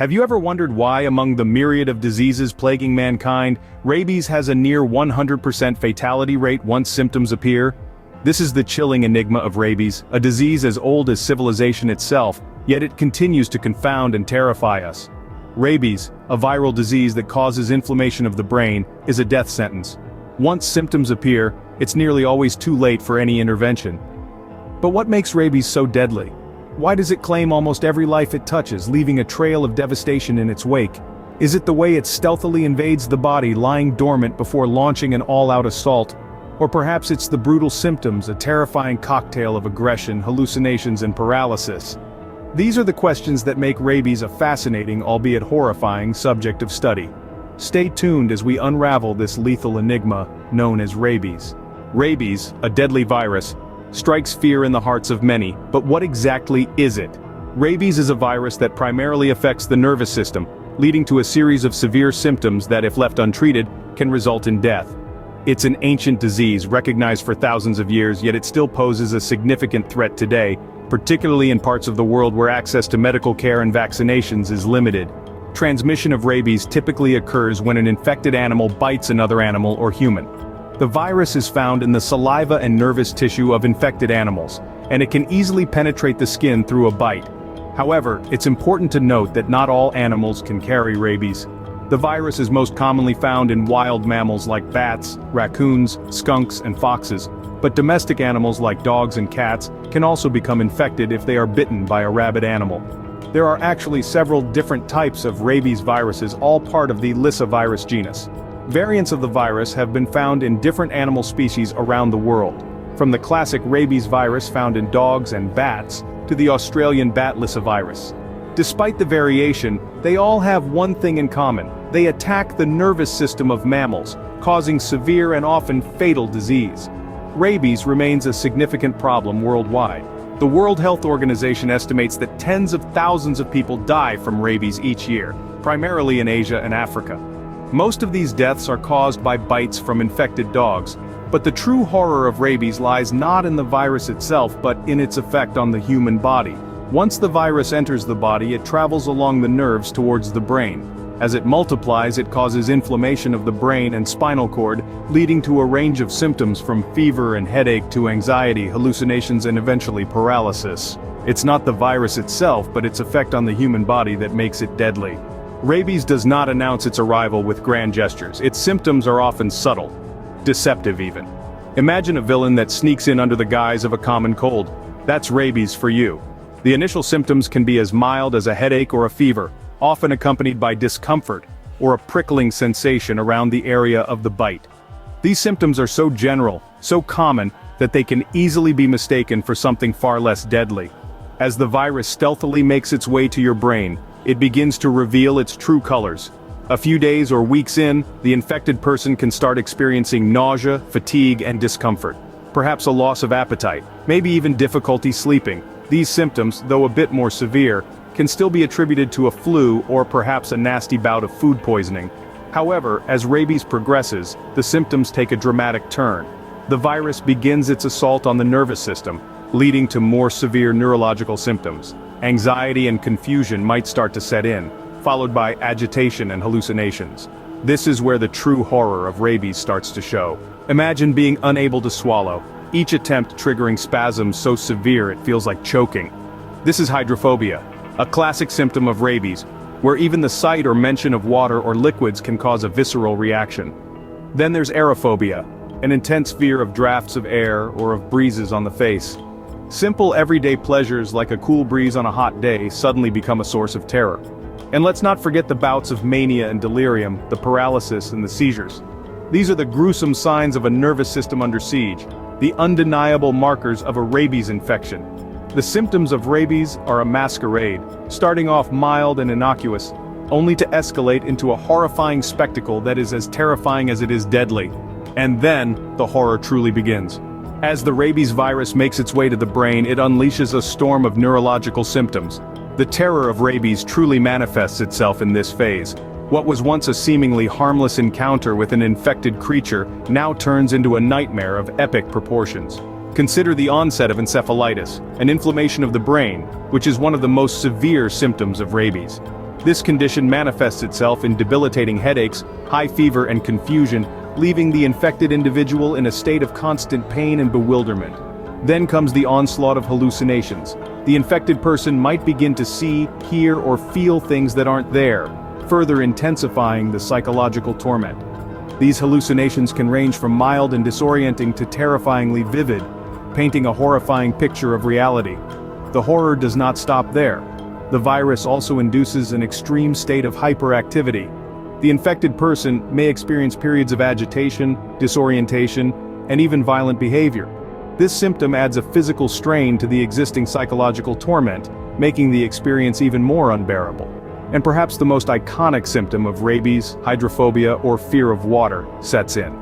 Have you ever wondered why, among the myriad of diseases plaguing mankind, rabies has a near 100% fatality rate once symptoms appear? This is the chilling enigma of rabies, a disease as old as civilization itself, yet it continues to confound and terrify us. Rabies, a viral disease that causes inflammation of the brain, is a death sentence. Once symptoms appear, it's nearly always too late for any intervention. But what makes rabies so deadly? Why does it claim almost every life it touches, leaving a trail of devastation in its wake? Is it the way it stealthily invades the body, lying dormant before launching an all-out assault? Or perhaps it's the brutal symptoms, a terrifying cocktail of aggression, hallucinations, and paralysis? These are the questions that make rabies a fascinating, albeit horrifying, subject of study. Stay tuned as we unravel this lethal enigma, known as rabies. Rabies, a deadly virus, strikes fear in the hearts of many, but what exactly is it? Rabies is a virus that primarily affects the nervous system, leading to a series of severe symptoms that, if left untreated, can result in death. It's an ancient disease recognized for thousands of years, yet it still poses a significant threat today, particularly in parts of the world where access to medical care and vaccinations is limited. Transmission of rabies typically occurs when an infected animal bites another animal or human. The virus is found in the saliva and nervous tissue of infected animals, and it can easily penetrate the skin through a bite. However, it's important to note that not all animals can carry rabies. The virus is most commonly found in wild mammals like bats, raccoons, skunks, and foxes, but domestic animals like dogs and cats can also become infected if they are bitten by a rabid animal. There are actually several different types of rabies viruses, all part of the lyssavirus genus. Variants of the virus have been found in different animal species around the world, from the classic rabies virus found in dogs and bats to the Australian bat lyssavirus. Despite the variation, they all have one thing in common: they attack the nervous system of mammals, causing severe and often fatal disease. Rabies remains a significant problem worldwide. The World Health Organization estimates that tens of thousands of people die from rabies each year, primarily in Asia and Africa. Most of these deaths are caused by bites from infected dogs, but the true horror of rabies lies not in the virus itself but in its effect on the human body. Once the virus enters the body, it travels along the nerves towards the brain. As it multiplies, it causes inflammation of the brain and spinal cord, leading to a range of symptoms from fever and headache to anxiety, hallucinations, and eventually paralysis. It's not the virus itself but its effect on the human body that makes it deadly. Rabies does not announce its arrival with grand gestures. Its symptoms are often subtle, deceptive even. Imagine a villain that sneaks in under the guise of a common cold. That's rabies for you. The initial symptoms can be as mild as a headache or a fever, often accompanied by discomfort or a prickling sensation around the area of the bite. These symptoms are so general, so common, that they can easily be mistaken for something far less deadly. As the virus stealthily makes its way to your brain, it begins to reveal its true colors. A few days or weeks in, the infected person can start experiencing nausea, fatigue, and discomfort. Perhaps a loss of appetite, maybe even difficulty sleeping. These symptoms, though a bit more severe, can still be attributed to a flu or perhaps a nasty bout of food poisoning. However, as rabies progresses, the symptoms take a dramatic turn. The virus begins its assault on the nervous system, leading to more severe neurological symptoms. Anxiety and confusion might start to set in, followed by agitation and hallucinations. This is where the true horror of rabies starts to show. Imagine being unable to swallow, each attempt triggering spasms so severe it feels like choking. This is hydrophobia, a classic symptom of rabies, where even the sight or mention of water or liquids can cause a visceral reaction. Then there's aerophobia, an intense fear of drafts of air or of breezes on the face. Simple everyday pleasures like a cool breeze on a hot day suddenly become a source of terror. And let's not forget the bouts of mania and delirium, the paralysis and the seizures. These are the gruesome signs of a nervous system under siege, the undeniable markers of a rabies infection. The symptoms of rabies are a masquerade, starting off mild and innocuous, only to escalate into a horrifying spectacle that is as terrifying as it is deadly. And then, the horror truly begins. As the rabies virus makes its way to the brain, it unleashes a storm of neurological symptoms. The terror of rabies truly manifests itself in this phase. What was once a seemingly harmless encounter with an infected creature now turns into a nightmare of epic proportions. Consider the onset of encephalitis, an inflammation of the brain, which is one of the most severe symptoms of rabies. This condition manifests itself in debilitating headaches, high fever and confusion, leaving the infected individual in a state of constant pain and bewilderment. Then comes the onslaught of hallucinations. The infected person might begin to see, hear, or feel things that aren't there, further intensifying the psychological torment. These hallucinations can range from mild and disorienting to terrifyingly vivid, painting a horrifying picture of reality. The horror does not stop there. The virus also induces an extreme state of hyperactivity. The infected person may experience periods of agitation, disorientation, and even violent behavior. This symptom adds a physical strain to the existing psychological torment, making the experience even more unbearable. And perhaps the most iconic symptom of rabies, hydrophobia, or fear of water sets in.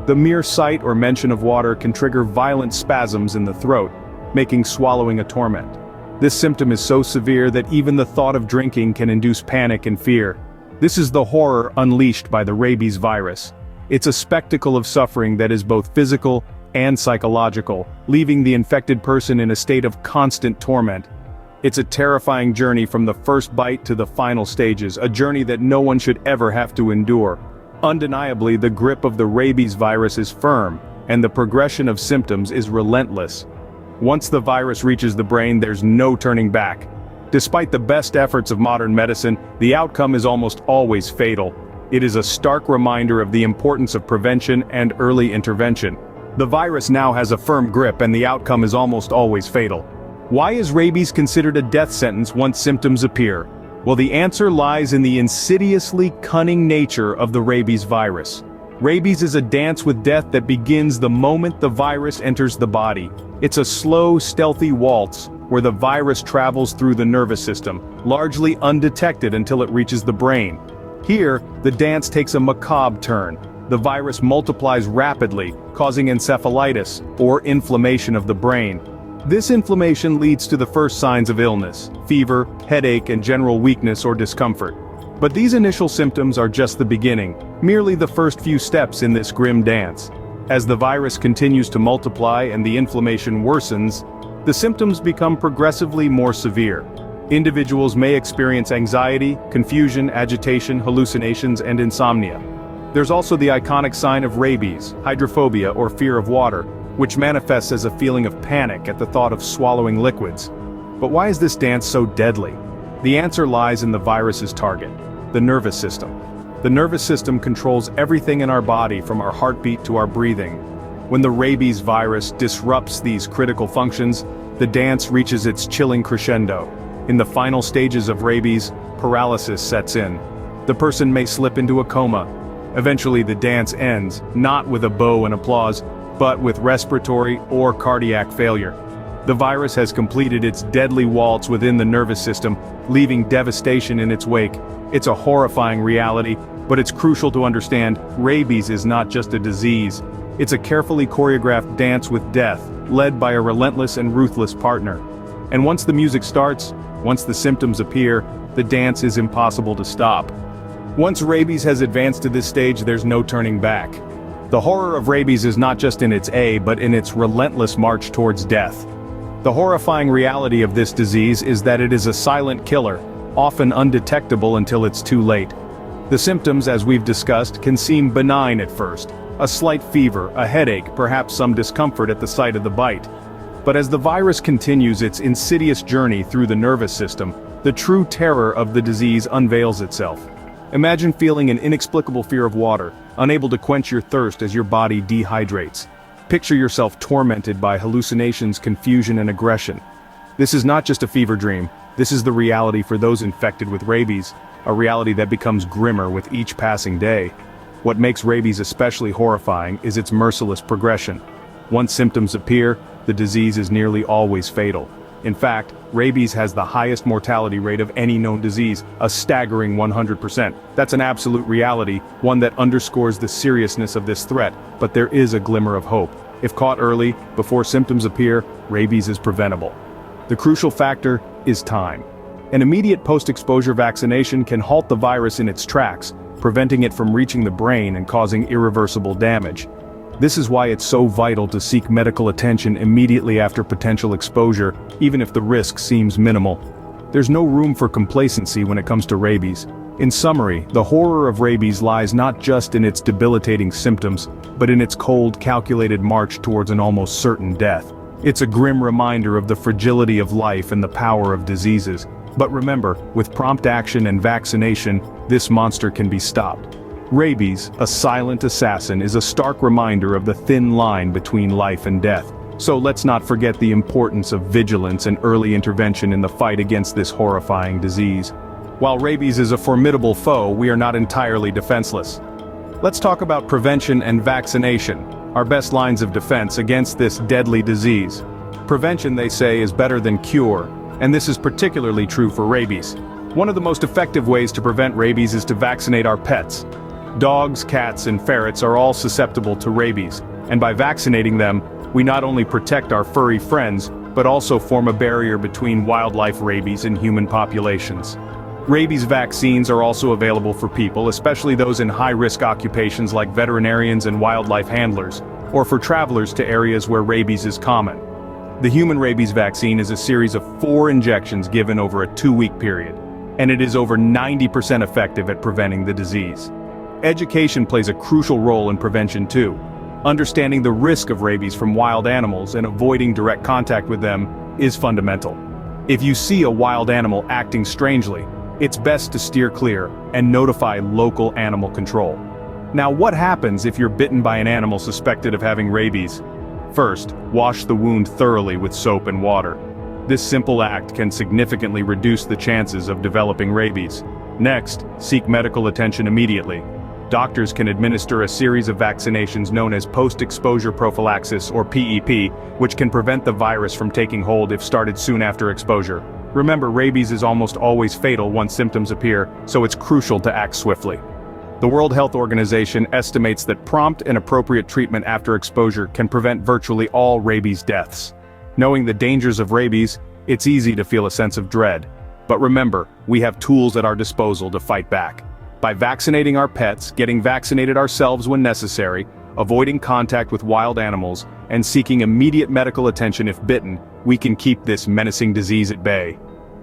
The mere sight or mention of water can trigger violent spasms in the throat, making swallowing a torment. This symptom is so severe that even the thought of drinking can induce panic and fear. This is the horror unleashed by the rabies virus. It's a spectacle of suffering that is both physical and psychological, leaving the infected person in a state of constant torment. It's a terrifying journey from the first bite to the final stages, a journey that no one should ever have to endure. Undeniably, the grip of the rabies virus is firm, and the progression of symptoms is relentless. Once the virus reaches the brain, there's no turning back. Despite the best efforts of modern medicine, the outcome is almost always fatal. It is a stark reminder of the importance of prevention and early intervention. The virus now has a firm grip and the outcome is almost always fatal. Why is rabies considered a death sentence once symptoms appear? Well, the answer lies in the insidiously cunning nature of the rabies virus. Rabies is a dance with death that begins the moment the virus enters the body. It's a slow, stealthy waltz, where the virus travels through the nervous system, largely undetected until it reaches the brain. Here, the dance takes a macabre turn. The virus multiplies rapidly, causing encephalitis, or inflammation of the brain. This inflammation leads to the first signs of illness, fever, headache, and general weakness or discomfort. But these initial symptoms are just the beginning, merely the first few steps in this grim dance. As the virus continues to multiply and the inflammation worsens, the symptoms become progressively more severe. Individuals may experience anxiety, confusion, agitation, hallucinations, and insomnia. There's also the iconic sign of rabies, hydrophobia, or fear of water, which manifests as a feeling of panic at the thought of swallowing liquids. But why is this dance so deadly? The answer lies in the virus's target, the nervous system. The nervous system controls everything in our body from our heartbeat to our breathing. When the rabies virus disrupts these critical functions, the dance reaches its chilling crescendo. In the final stages of rabies, paralysis sets in. The person may slip into a coma. Eventually the dance ends, not with a bow and applause, but with respiratory or cardiac failure. The virus has completed its deadly waltz within the nervous system, leaving devastation in its wake. It's a horrifying reality, but it's crucial to understand, rabies is not just a disease. It's a carefully choreographed dance with death, led by a relentless and ruthless partner. And once the music starts, once the symptoms appear, the dance is impossible to stop. Once rabies has advanced to this stage, there's no turning back. The horror of rabies is not just in its but in its relentless march towards death. The horrifying reality of this disease is that it is a silent killer, often undetectable until it's too late. The symptoms, as we've discussed, can seem benign at first. A slight fever, a headache, perhaps some discomfort at the site of the bite. But as the virus continues its insidious journey through the nervous system, the true terror of the disease unveils itself. Imagine feeling an inexplicable fear of water, unable to quench your thirst as your body dehydrates. Picture yourself tormented by hallucinations, confusion, and aggression. This is not just a fever dream, this is the reality for those infected with rabies, a reality that becomes grimmer with each passing day. What makes rabies especially horrifying is its merciless progression. Once symptoms appear, the disease is nearly always fatal. In fact, rabies has the highest mortality rate of any known disease, a staggering 100%. That's an absolute reality, one that underscores the seriousness of this threat, but there is a glimmer of hope. If caught early, before symptoms appear, rabies is preventable. The crucial factor is time. An immediate post-exposure vaccination can halt the virus in its tracks, preventing it from reaching the brain and causing irreversible damage. This is why it's so vital to seek medical attention immediately after potential exposure, even if the risk seems minimal. There's no room for complacency when it comes to rabies. In summary, the horror of rabies lies not just in its debilitating symptoms, but in its cold, calculated march towards an almost certain death. It's a grim reminder of the fragility of life and the power of diseases. But remember, with prompt action and vaccination, this monster can be stopped. Rabies, a silent assassin, is a stark reminder of the thin line between life and death. So let's not forget the importance of vigilance and early intervention in the fight against this horrifying disease. While rabies is a formidable foe, we are not entirely defenseless. Let's talk about prevention and vaccination, our best lines of defense against this deadly disease. Prevention, they say, is better than cure, and this is particularly true for rabies. One of the most effective ways to prevent rabies is to vaccinate our pets. Dogs, cats, and ferrets are all susceptible to rabies, and by vaccinating them, we not only protect our furry friends, but also form a barrier between wildlife rabies and human populations. Rabies vaccines are also available for people, especially those in high-risk occupations like veterinarians and wildlife handlers, or for travelers to areas where rabies is common. The human rabies vaccine is a series of 4 injections given over a 2-week period, and it is over 90% effective at preventing the disease. Education plays a crucial role in prevention too. Understanding the risk of rabies from wild animals and avoiding direct contact with them is fundamental. If you see a wild animal acting strangely, it's best to steer clear and notify local animal control. Now, what happens if you're bitten by an animal suspected of having rabies? First, wash the wound thoroughly with soap and water. This simple act can significantly reduce the chances of developing rabies. Next, seek medical attention immediately. Doctors can administer a series of vaccinations known as post-exposure prophylaxis, or PEP, which can prevent the virus from taking hold if started soon after exposure. Remember, rabies is almost always fatal once symptoms appear, so it's crucial to act swiftly. The World Health Organization estimates that prompt and appropriate treatment after exposure can prevent virtually all rabies deaths. Knowing the dangers of rabies, it's easy to feel a sense of dread. But remember, we have tools at our disposal to fight back. By vaccinating our pets, getting vaccinated ourselves when necessary, avoiding contact with wild animals, and seeking immediate medical attention if bitten, we can keep this menacing disease at bay.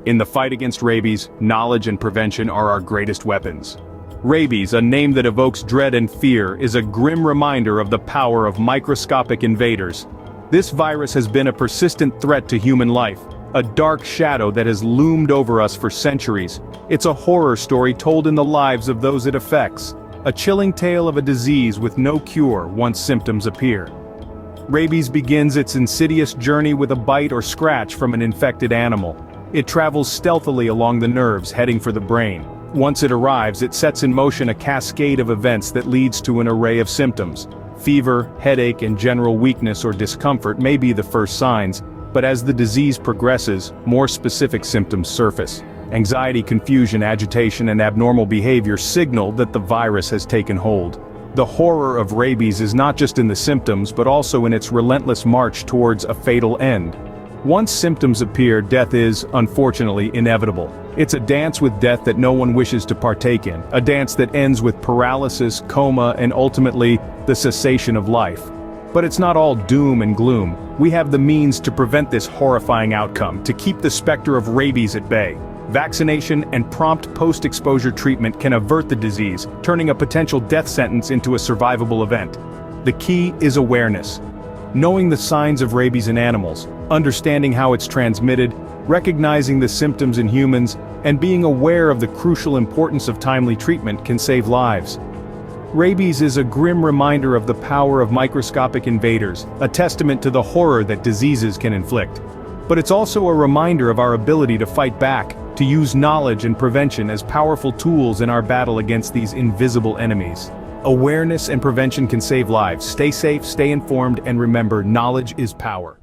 In the fight against rabies, knowledge and prevention are our greatest weapons. Rabies, a name that evokes dread and fear, is a grim reminder of the power of microscopic invaders. This virus has been a persistent threat to human life, a dark shadow that has loomed over us for centuries. It's a horror story told in the lives of those it affects, a chilling tale of a disease with no cure once symptoms appear. Rabies begins its insidious journey with a bite or scratch from an infected animal. It travels stealthily along the nerves, heading for the brain. Once it arrives, it sets in motion a cascade of events that leads to an array of symptoms. Fever, headache, and general weakness or discomfort may be the first signs, but as the disease progresses, more specific symptoms surface. Anxiety, confusion, agitation, and abnormal behavior signal that the virus has taken hold. The horror of rabies is not just in the symptoms, but also in its relentless march towards a fatal end. Once symptoms appear, death is, unfortunately, inevitable. It's a dance with death that no one wishes to partake in, a dance that ends with paralysis, coma, and ultimately, the cessation of life. But it's not all doom and gloom. We have the means to prevent this horrifying outcome, to keep the specter of rabies at bay. Vaccination and prompt post-exposure treatment can avert the disease, turning a potential death sentence into a survivable event. The key is awareness. Knowing the signs of rabies in animals, understanding how it's transmitted, recognizing the symptoms in humans, and being aware of the crucial importance of timely treatment can save lives. Rabies is a grim reminder of the power of microscopic invaders, a testament to the horror that diseases can inflict. But it's also a reminder of our ability to fight back, to use knowledge and prevention as powerful tools in our battle against these invisible enemies. Awareness and prevention can save lives. Stay safe, stay informed, and remember, knowledge is power.